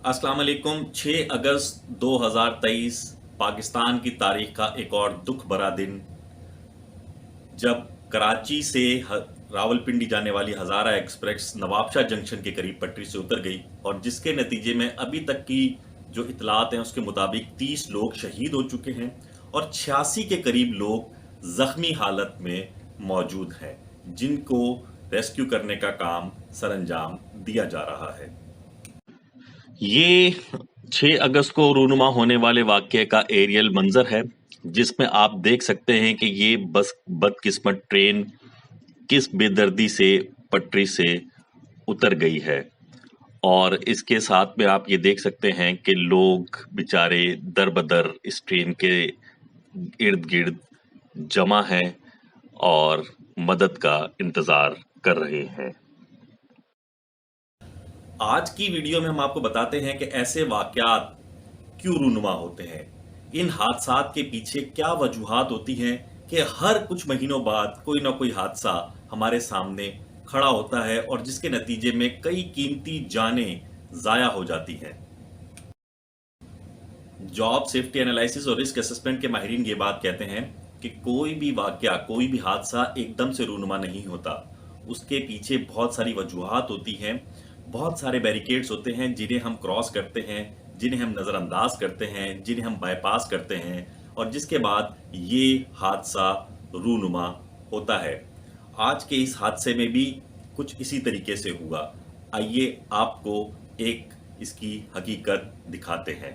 अस्सलाम वालेकुम। 6 अगस्त 2023 पाकिस्तान की तारीख का एक और दुख भरा दिन, जब कराची से रावलपिंडी जाने वाली हज़ारा एक्सप्रेस नवाबशाह जंक्शन के करीब पटरी से उतर गई और जिसके नतीजे में अभी तक की जो इतलात हैं उसके मुताबिक 30 लोग शहीद हो चुके हैं और 86 के करीब लोग ज़ख्मी हालत में मौजूद हैं, जिनको रेस्क्यू करने का काम सरअंजाम दिया जा रहा है। ये 6 अगस्त को रूनुमा होने वाले वाक़ये का एरियल मंजर है, जिसमें आप देख सकते हैं कि ये बदकिस्मत ट्रेन किस बेदर्दी से पटरी से उतर गई है। और इसके साथ में आप ये देख सकते हैं कि लोग बेचारे दर बदर इस ट्रेन के इर्द गिर्द जमा हैं और मदद का इंतज़ार कर रहे हैं। आज की वीडियो में हम आपको बताते हैं कि ऐसे वाक़यात क्यों रूनुमा होते हैं, इन हादसात के पीछे क्या वजूहात होती हैं कि हर कुछ महीनों बाद कोई ना कोई हादसा हमारे सामने खड़ा होता है और जिसके नतीजे में कई कीमती जानें ज़ाया हो जाती हैं। जॉब सेफ्टी एनालिसिस और रिस्क असेसमेंट के माहिरीन ये बात कहते हैं कि कोई भी वाक़या, कोई भी हादसा एकदम से रूनुमा नहीं होता। उसके पीछे बहुत सारी वजूहात होती हैं, बहुत सारे बैरिकेड्स होते हैं जिन्हें हम क्रॉस करते हैं, जिन्हें हम नज़रअंदाज करते हैं, जिन्हें हम बाईपास करते हैं और जिसके बाद ये हादसा रूनुमा होता है। आज के इस हादसे में भी कुछ इसी तरीके से हुआ। आइए आपको एक इसकी हकीकत दिखाते हैं।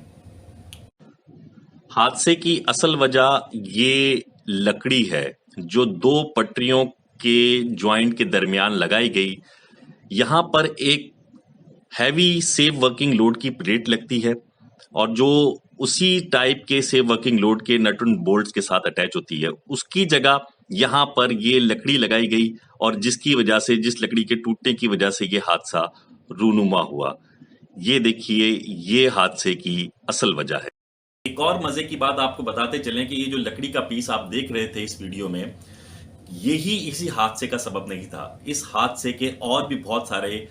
हादसे की असल वजह ये लकड़ी है जो दो पटरियों के जॉइंट के दरमियान लगाई गई। यहाँ पर एक हैवी सेफ वर्किंग लोड की प्लेट लगती है और जो उसी टाइप के सेफ वर्किंग लोड के नट एंड बोल्ट्स के साथ अटैच होती है, उसकी जगह यहाँ पर ये लकड़ी लगाई गई और जिसकी वजह से, जिस लकड़ी के टूटने की वजह से ये हादसा रूनुमा हुआ। ये देखिए, ये हादसे की असल वजह है। एक और मजे की बात आपको बताते चलें कि ये जो लकड़ी का पीस आप देख रहे थे इस वीडियो में, यही इसी हादसे का सबब नहीं था। इस हादसे के और भी बहुत सारे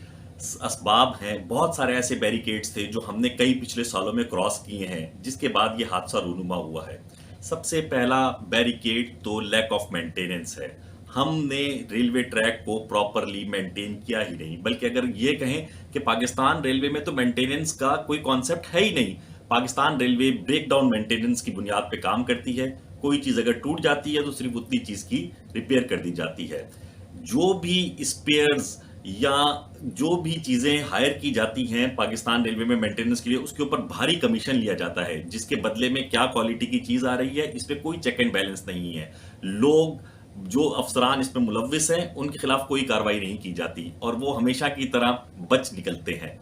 असबाब हैं, बहुत सारे ऐसे बैरिकेड्स थे जो हमने कई पिछले सालों में क्रॉस किए हैं, जिसके बाद ये हादसा रूनुमा हुआ है। सबसे पहला बैरिकेड तो लैक ऑफ मेंटेनेंस है। हमने रेलवे ट्रैक को प्रॉपरली मेंटेन किया ही नहीं, बल्कि अगर ये कहें कि पाकिस्तान रेलवे में तो मेंटेनेंस का कोई कॉन्सेप्ट है ही नहीं। Pakistan railway break down maintenance की बुनियाद पे काम करती है। कोई चीज़ अगर टूट जाती है तो सिर्फ उतनी चीज़ की रिपेयर कर दी जाती है। जो भी स्पेयर्स या जो भी चीज़ें हायर की जाती हैं पाकिस्तान रेलवे में मेंटेनेंस के लिए, उसके ऊपर भारी कमीशन लिया जाता है, जिसके बदले में क्या क्वालिटी की चीज़ आ रही है इस पर कोई चेक एंड बैलेंस नहीं है। लोग, जो अफसरान इसमें मुलव्विस हैं, उनके खिलाफ कोई कार्रवाई नहीं की जाती और वो हमेशा की तरह बच निकलते हैं।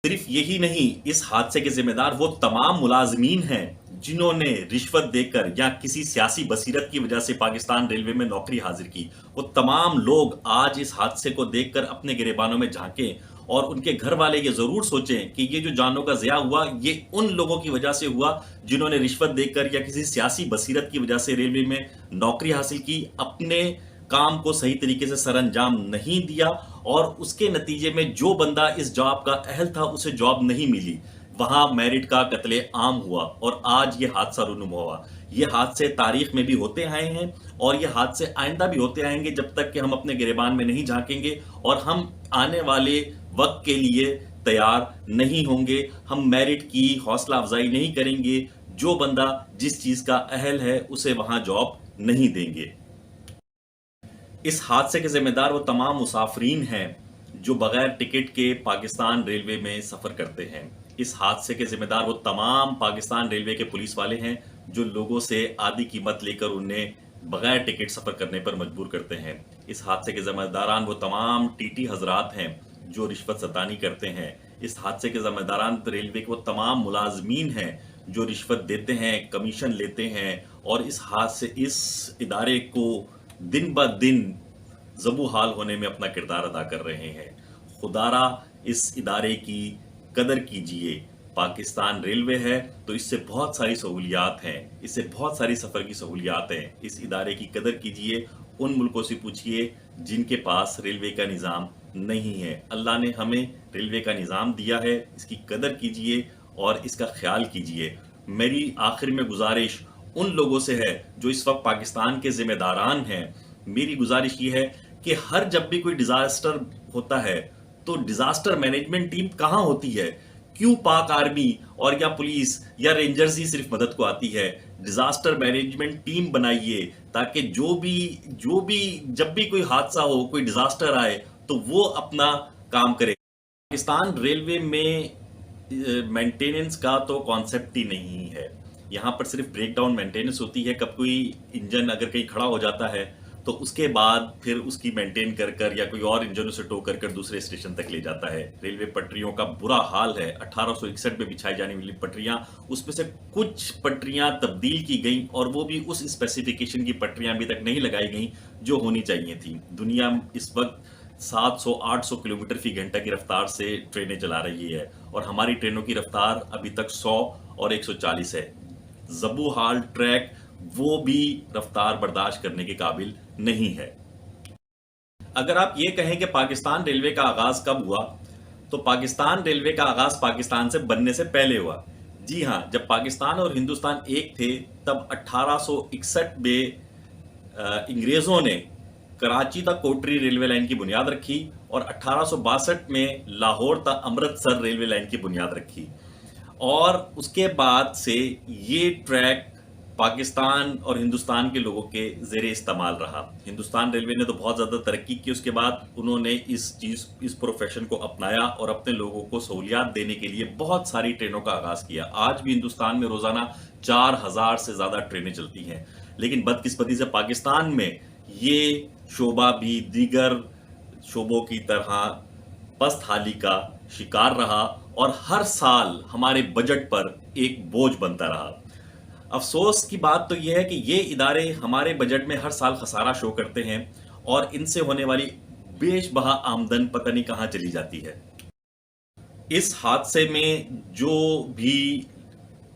सिर्फ यही नहीं, इस हादसे के जिम्मेदार वो तमाम मुलाजमीन हैं जिन्होंने रिश्वत देकर या किसी सियासी बसीरत की वजह से पाकिस्तान रेलवे में नौकरी हाजिर की। वो तमाम लोग आज इस हादसे को देखकर अपने गिरेबानों में झांकें और उनके घर वाले ये जरूर सोचें कि ये जो जानों का ज़िया हुआ, ये उन लोगों की वजह से हुआ जिन्होंने रिश्वत देकर या किसी सियासी बसीरत की वजह से रेलवे में नौकरी हासिल की, अपने काम को सही तरीके से सरअंजाम नहीं दिया और उसके नतीजे में जो बंदा इस जॉब का अहल था उसे जॉब नहीं मिली। वहां मेरिट का कत्ले आम हुआ और आज ये हादसा रूनुमा हुआ। ये हादसे तारीख में भी होते आए हैं और ये हादसे आइंदा भी होते आएंगे जब तक कि हम अपने गिरेबान में नहीं झांकेंगे और हम आने वाले वक्त के लिए तैयार नहीं होंगे। हम मेरिट की हौसला अफजाई नहीं करेंगे। जो बंदा जिस चीज का अहल है उसे वहां जॉब नहीं देंगे। इस हादसे के जिम्मेदार वो तमाम मुसाफरीन हैं जो बगैर टिकट के पाकिस्तान रेलवे में सफ़र करते हैं। इस हादसे के जिम्मेदार वो तमाम पाकिस्तान रेलवे के पुलिस वाले हैं जो लोगों से आधी कीमत लेकर उन्हें बगैर टिकट सफ़र करने पर मजबूर करते हैं। इस हादसे के जिम्मेदारान वो तमाम टीटी हजरात हैं जो रिश्वत सतानी करते हैं। इस हादसे के जिम्मेदारान रेलवे के वो तमाम मुलाजमीन हैं जो रिश्वत देते हैं, कमीशन लेते हैं और इस हादसे, इस इदारे को दिन ब दिन ज़बू हाल होने में अपना किरदार अदा कर रहे हैं। खुदारा इस इदारे की कदर कीजिए। पाकिस्तान रेलवे है तो इससे बहुत सारी सहूलियात हैं, इससे बहुत सारी सफ़र की सहूलियात हैं। इस इदारे की कदर कीजिए। उन मुल्कों से पूछिए जिनके पास रेलवे का निज़ाम نہیں ہے۔ اللہ نے ہمیں ریلوے کا نظام دیا ہے، اس کی قدر کیجئے اور اس کا خیال کیجئے۔ میری آخر میں گزارش ان لوگوں سے ہے جو اس وقت پاکستان کے ذمہ داران ہیں، میری گزارش یہ ہے کہ ہر جب بھی کوئی ڈیزاسٹر ہوتا ہے تو ڈیزاسٹر مینجمنٹ ٹیم کہاں ہوتی ہے؟ کیوں پاک آرمی اور یا پولیس یا رینجرز ہی صرف مدد کو آتی ہے؟ ڈیزاسٹر مینجمنٹ ٹیم بنائیے تاکہ جو بھی جب بھی کوئی حادثہ ہو، کوئی ڈیزاسٹر آئے تو وہ اپنا کام کرے۔ پاکستان ریلوے میں مینٹیننس کا تو کانسیپٹ ہی نہیں ہے، یہاں پر صرف بریک ڈاؤن مینٹیننس ہوتی ہے۔ کب کوئی انجن اگر کہیں کھڑا ہو جاتا ہے تو اس کے بعد پھر اس کی مینٹین کر یا کوئی اور انجن اسے ٹو کر دوسرے اسٹیشن تک لے جاتا ہے۔ ریلوے پٹریوں کا برا حال ہے، 1861 میں بچھائی جانے والی پٹریاں، اس میں سے کچھ پٹریاں تبدیل کی گئیں اور وہ بھی اس اسپیسیفیکیشن کی پٹریاں ابھی تک نہیں لگائی گئیں جو ہونی چاہیے تھیں۔ دنیا اس وقت 700-800 کلومیٹر فی گھنٹہ کی رفتار سے ٹرینیں چلا رہی ہے اور ہماری ٹرینوں کی رفتار ابھی تک 100 اور 140 ہے۔ زبو حال ٹریک وہ بھی رفتار برداشت کرنے کے قابل نہیں ہے۔ اگر آپ یہ کہیں کہ پاکستان ریلوے کا آغاز کب ہوا تو پاکستان ریلوے کا آغاز پاکستان سے بننے سے پہلے ہوا۔ جی ہاں، جب پاکستان اور ہندوستان ایک تھے تب 1861 میں انگریزوں نے کراچی تا کوٹری ریلوے لائن کی بنیاد رکھی اور 1862 میں لاہور تا امرتسر ریلوے لائن کی بنیاد رکھی، اور اس کے بعد سے یہ ٹریک پاکستان اور ہندوستان کے لوگوں کے زیر استعمال رہا۔ ہندوستان ریلوے نے تو بہت زیادہ ترقی کی، اس کے بعد انہوں نے اس پروفیشن کو اپنایا اور اپنے لوگوں کو سہولیات دینے کے لیے بہت ساری ٹرینوں کا آغاز کیا۔ آج بھی ہندوستان میں روزانہ 4000 سے زیادہ ٹرینیں چلتی ہیں، لیکن بدقسمتی سے پاکستان میں یہ شعبہ بھی دیگر شعبوں کی طرح پست حالی کا شکار رہا اور ہر سال ہمارے بجٹ پر ایک بوجھ بنتا رہا۔ افسوس کی بات تو یہ ہے کہ یہ ادارے ہمارے بجٹ میں ہر سال خسارہ شو کرتے ہیں اور ان سے ہونے والی بیش بہا آمدن پتہ نہیں کہاں چلی جاتی ہے۔ اس حادثے میں جو بھی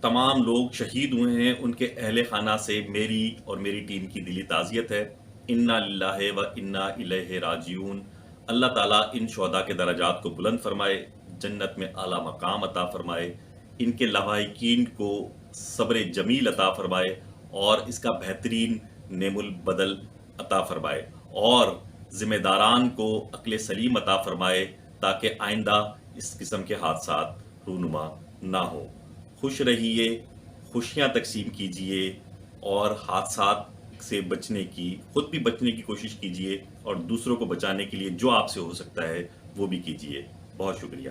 تمام لوگ شہید ہوئے ہیں ان کے اہل خانہ سے میری اور میری ٹیم کی دلی تعزیت ہے۔ انا للہ و انا الیہ راجعون۔ اللہ تعالیٰ ان شہداء کے درجات کو بلند فرمائے، جنت میں اعلیٰ مقام عطا فرمائے، ان کے لواحقین کو صبر جمیل عطا فرمائے اور اس کا بہترین نعم البدل عطا فرمائے، اور ذمہ داران کو عقل سلیم عطا فرمائے تاکہ آئندہ اس قسم کے حادثات رونما نہ ہو۔ خوش رہیے، خوشیاں تقسیم کیجئے اور حادثات سے بچنے کی، خود بھی بچنے کی کوشش کیجئے اور دوسروں کو بچانے کے لیے جو آپ سے ہو سکتا ہے وہ بھی کیجئے۔ بہت شکریہ۔